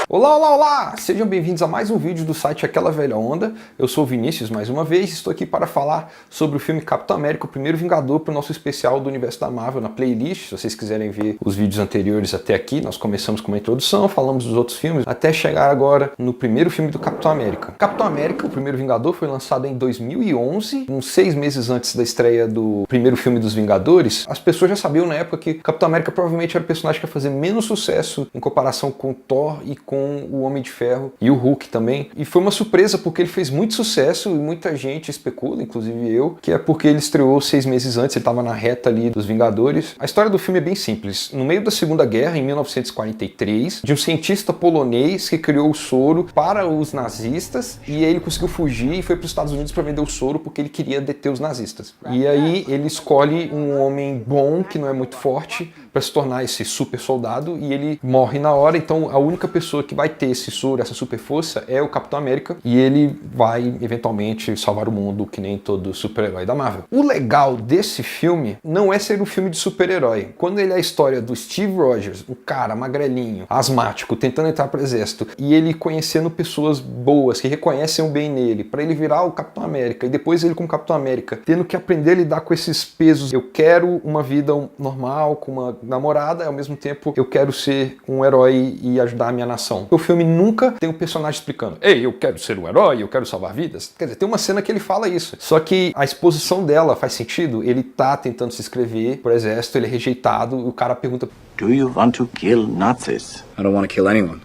Olá, olá, olá! Sejam bem-vindos a mais um vídeo do site Aquela Velha Onda. Eu sou o Vinícius mais uma vez e estou aqui para falar sobre o filme Capitão América, o Primeiro Vingador, para o nosso especial do universo da Marvel na playlist. Se vocês quiserem ver os vídeos anteriores até aqui, nós começamos com uma introdução, falamos dos outros filmes, até chegar agora no primeiro filme do Capitão América. Capitão América, o Primeiro Vingador, foi lançado em 2011, uns 6 meses antes da estreia do primeiro filme dos Vingadores. As pessoas já sabiam na época que Capitão América provavelmente era o personagem que ia fazer menos sucesso em comparação com Thor e com o Homem de Ferro e o Hulk também. E foi uma surpresa porque ele fez muito sucesso e muita gente especula, inclusive eu, que é porque ele estreou 6 meses antes, ele estava na reta ali dos Vingadores. A história do filme é bem simples. No meio da Segunda Guerra, em 1943, de um cientista polonês que criou o soro para os nazistas e aí ele conseguiu fugir e foi para os Estados Unidos para vender o soro porque ele queria deter os nazistas. E aí ele escolhe um homem bom, que não é muito forte, para se tornar esse super soldado e ele morre na hora. Então a única pessoa que vai ter esse soro, essa super força, é o Capitão América e ele vai eventualmente salvar o mundo, que nem todo super-herói da Marvel. O legal desse filme não é ser um filme de super-herói. Quando ele é a história do Steve Rogers, um cara magrelinho, asmático, tentando entrar para o exército e ele conhecendo pessoas boas que reconhecem o bem nele, para ele virar o Capitão América e depois ele como Capitão América tendo que aprender a lidar com esses pesos. Eu quero uma vida normal, com uma namorada, ao mesmo tempo eu quero ser um herói e ajudar a minha nação. O filme nunca tem um personagem explicando: ei, eu quero ser um herói, eu quero salvar vidas. Quer dizer, tem uma cena que ele fala isso. Só que a exposição dela faz sentido. Ele tá tentando se inscrever pro exército, ele é rejeitado, e o cara pergunta: Do you want to kill Nazis? I don't want to kill anyone.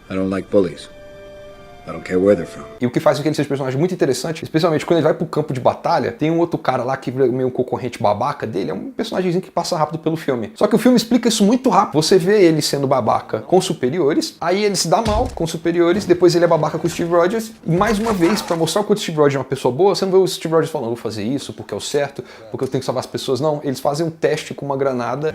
I don't like bullies. I don't care where they're from. E o que faz com que ele seja um personagem muito interessante, especialmente quando ele vai pro campo de batalha, tem um outro cara lá que é meio um concorrente babaca dele, é um personagemzinho que passa rápido pelo filme. Só que o filme explica isso muito rápido. Você vê ele sendo babaca com superiores, aí ele se dá mal com superiores, depois ele é babaca com o Steve Rogers, e mais uma vez, pra mostrar o quanto o Steve Rogers é uma pessoa boa, você não vê o Steve Rogers falando: vou fazer isso porque é o certo, porque eu tenho que salvar as pessoas. Não, eles fazem um teste com uma granada.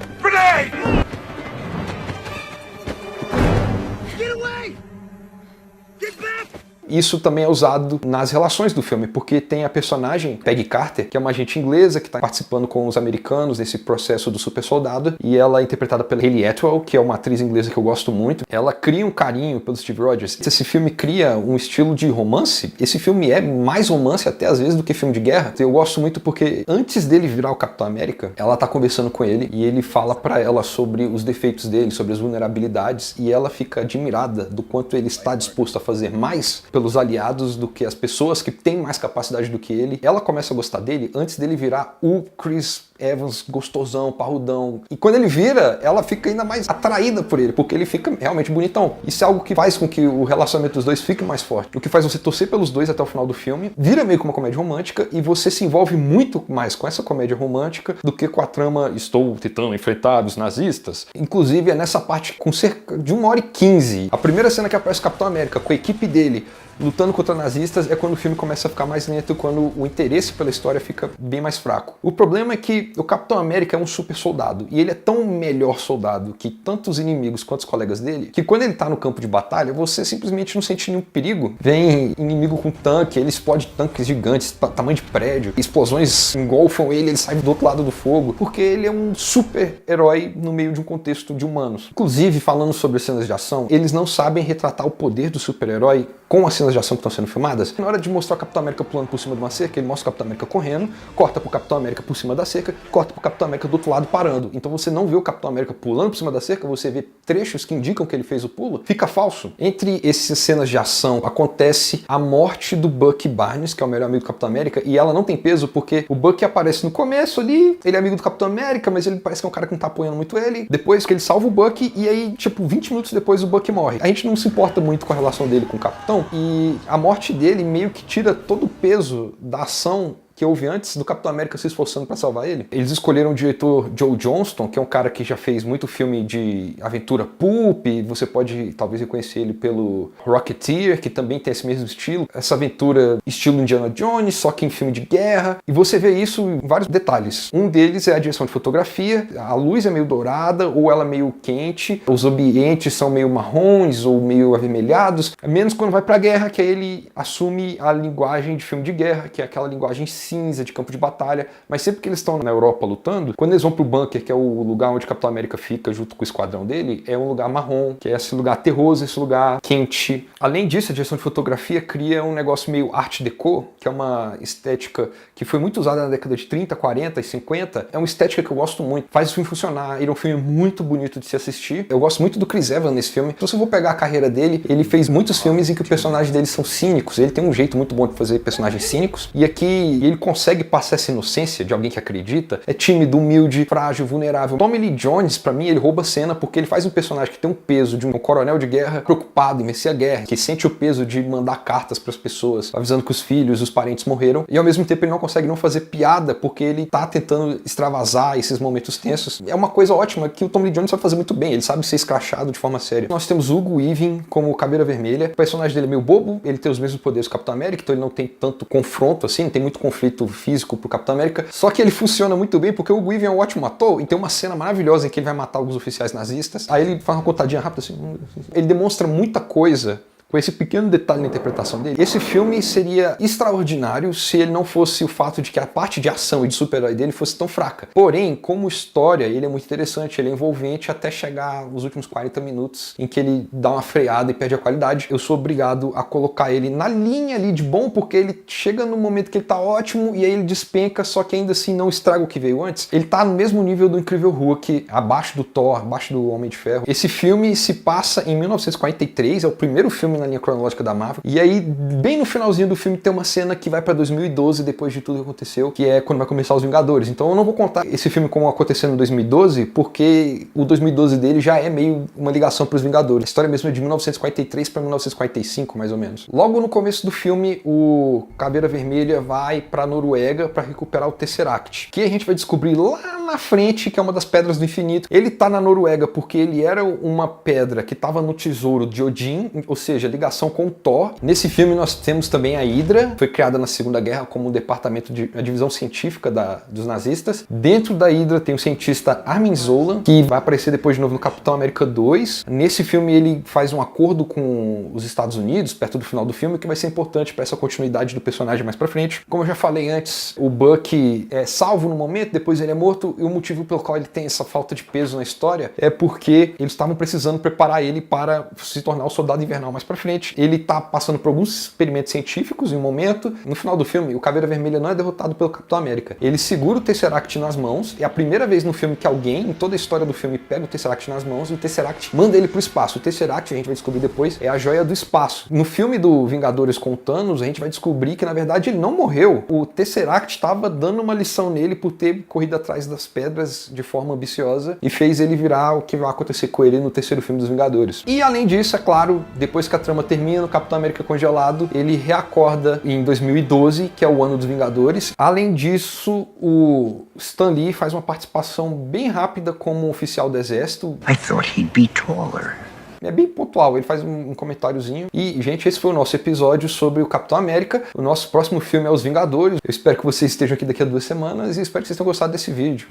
Isso também é usado nas relações do filme, porque tem a personagem Peggy Carter, que é uma agente inglesa que está participando com os americanos nesse processo do super soldado, e ela é interpretada pela Hayley Atwell, que é uma atriz inglesa que eu gosto muito. Ela cria um carinho pelo Steve Rogers. Esse filme cria um estilo de romance. Esse filme é mais romance até às vezes do que filme de guerra. Eu gosto muito porque antes dele virar o Capitão América, ela tá conversando com ele e ele fala pra ela sobre os defeitos dele, sobre as vulnerabilidades, e ela fica admirada do quanto ele está disposto a fazer mais pelos aliados do que as pessoas que têm mais capacidade do que ele. Ela começa a gostar dele antes dele virar o Chris Evans gostosão, parrudão. E quando ele vira, ela fica ainda mais atraída por ele, porque ele fica realmente bonitão. Isso é algo que faz com que o relacionamento dos dois fique mais forte. O que faz você torcer pelos dois até o final do filme. Vira meio que uma comédia romântica e você se envolve muito mais com essa comédia romântica do que com a trama estou tentando enfrentar os nazistas. Inclusive é nessa parte com cerca de 1h15. A primeira cena que aparece o Capitão América com a equipe dele lutando contra nazistas é quando o filme começa a ficar mais lento, quando o interesse pela história fica bem mais fraco. O problema é que o Capitão América é um super soldado, e ele é tão melhor soldado que tantos inimigos quanto os colegas dele, que quando ele tá no campo de batalha, você simplesmente não sente nenhum perigo. Vem inimigo com tanque, ele explode tanques gigantes, tamanho de prédio, explosões engolfam ele sai do outro lado do fogo, porque ele é um super herói no meio de um contexto de humanos. Inclusive, falando sobre cenas de ação, eles não sabem retratar o poder do super-herói com as cenas de ação que estão sendo filmadas. Na hora de mostrar o Capitão América pulando por cima de uma cerca, ele mostra o Capitão América correndo, corta pro Capitão América por cima da cerca, corta pro Capitão América do outro lado parando. Então você não vê o Capitão América pulando por cima da cerca, você vê trechos que indicam que ele fez o pulo. Fica falso. Entre essas cenas de ação acontece a morte do Bucky Barnes, que é o melhor amigo do Capitão América, e ela não tem peso porque o Bucky aparece no começo ali, ele é amigo do Capitão América, mas ele parece que é um cara que não tá apoiando muito ele. Depois que ele salva o Bucky, e aí, tipo, 20 minutos depois o Bucky morre. A gente não se importa muito com a relação dele com o Capitão, e a morte dele meio que tira todo o peso da ação que houve antes do Capitão América se esforçando para salvar ele. Eles escolheram o diretor Joe Johnston, que é um cara que já fez muito filme de aventura pulp, você pode talvez reconhecer ele pelo Rocketeer, que também tem esse mesmo estilo, essa aventura estilo Indiana Jones, só que em filme de guerra, e você vê isso em vários detalhes. Um deles é a direção de fotografia, a luz é meio dourada ou ela é meio quente, os ambientes são meio marrons ou meio avermelhados, menos quando vai pra guerra, que aí ele assume a linguagem de filme de guerra, que é aquela linguagem cinza, de campo de batalha, mas sempre que eles estão na Europa lutando, quando eles vão pro bunker, que é o lugar onde o Capitão América fica junto com o esquadrão dele, é um lugar marrom, que é esse lugar terroso, esse lugar quente. Além disso, a direção de fotografia cria um negócio meio art deco, que é uma estética que foi muito usada na década de 30, 40 e 50. É uma estética que eu gosto muito, faz o filme funcionar, ele é um filme muito bonito de se assistir. Eu gosto muito do Chris Evans nesse filme. Se você for pegar a carreira dele, ele fez muitos filmes em que os personagens dele são cínicos, ele tem um jeito muito bom de fazer personagens cínicos, e aqui ele consegue passar essa inocência de alguém que acredita, é tímido, humilde, frágil, vulnerável. Tommy Lee Jones, pra mim, ele rouba a cena porque ele faz um personagem que tem um peso de um coronel de guerra preocupado em vencer a guerra, que sente o peso de mandar cartas pras pessoas, avisando que os filhos, os parentes morreram, e ao mesmo tempo ele não consegue não fazer piada porque ele tá tentando extravasar esses momentos tensos. É uma coisa ótima que o Tommy Lee Jones sabe fazer muito bem, ele sabe ser escrachado de forma séria. Nós temos Hugo Weaving como Caveira Vermelha, o personagem dele é meio bobo, ele tem os mesmos poderes do Capitão América, então ele não tem tanto confronto assim, não tem muito conflito físico pro Capitão América, só que ele funciona muito bem porque o Hugo Weaving é um ótimo ator, e tem uma cena maravilhosa em que ele vai matar alguns oficiais nazistas, aí ele faz uma contadinha rápida assim, ele demonstra muita coisa com esse pequeno detalhe na interpretação dele. Esse filme seria extraordinário se ele não fosse o fato de que a parte de ação e de super-herói dele fosse tão fraca. Porém, como história, ele é muito interessante, ele é envolvente até chegar nos últimos 40 minutos em que ele dá uma freada e perde a qualidade. Eu sou obrigado a colocar ele na linha ali de bom, porque ele chega no momento que ele tá ótimo e aí ele despenca, só que ainda assim não estraga o que veio antes. Ele tá no mesmo nível do Incrível Hulk, abaixo do Thor, abaixo do Homem de Ferro. Esse filme se passa em 1943, é o primeiro filme na linha cronológica da Marvel, e aí bem no finalzinho do filme tem uma cena que vai pra 2012 depois de tudo que aconteceu, que é quando vai começar os Vingadores. Então eu não vou contar esse filme como acontecendo em 2012, porque o 2012 dele já é meio uma ligação pros Vingadores. A história mesmo é de 1943 pra 1945, mais ou menos. Logo no começo do filme, o Caveira Vermelha vai pra Noruega pra recuperar o Tesseract, que a gente vai descobrir lá na frente que é uma das pedras do infinito. Ele tá na Noruega porque ele era uma pedra que tava no tesouro de Odin, ou seja, ligação com o Thor. Nesse filme nós temos também a Hydra, foi criada na Segunda Guerra como um departamento de a divisão científica dos nazistas. Dentro da Hydra tem o cientista Armin Zola, que vai aparecer depois de novo no Capitão América 2. Nesse filme ele faz um acordo com os Estados Unidos, perto do final do filme, que vai ser importante para essa continuidade do personagem mais pra frente. Como eu já falei antes, o Bucky é salvo no momento, depois ele é morto, e o motivo pelo qual ele tem essa falta de peso na história é porque eles estavam precisando preparar ele para se tornar o Soldado Invernal mais pra frente. Ele tá passando por alguns experimentos científicos em um momento. No final do filme, o Caveira Vermelha não é derrotado pelo Capitão América. Ele segura o Tesseract nas mãos. É a primeira vez no filme que alguém, em toda a história do filme, pega o Tesseract nas mãos e o Tesseract manda ele pro espaço. O Tesseract, a gente vai descobrir depois, é a joia do espaço. No filme do Vingadores com Thanos, a gente vai descobrir que, na verdade, ele não morreu. O Tesseract estava dando uma lição nele por ter corrido atrás das pedras de forma ambiciosa e fez ele virar o que vai acontecer com ele no terceiro filme dos Vingadores. E, além disso, é claro, depois que a trama termina, o Capitão América congelado, ele reacorda em 2012, que é o ano dos Vingadores. Além disso, o Stan Lee faz uma participação bem rápida como oficial do exército. I thought he'd be taller. É bem pontual, ele faz um comentáriozinho. E, gente, esse foi o nosso episódio sobre o Capitão América. O nosso próximo filme é Os Vingadores. Eu espero que vocês estejam aqui daqui a 2 semanas e espero que vocês tenham gostado desse vídeo.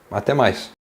Até mais!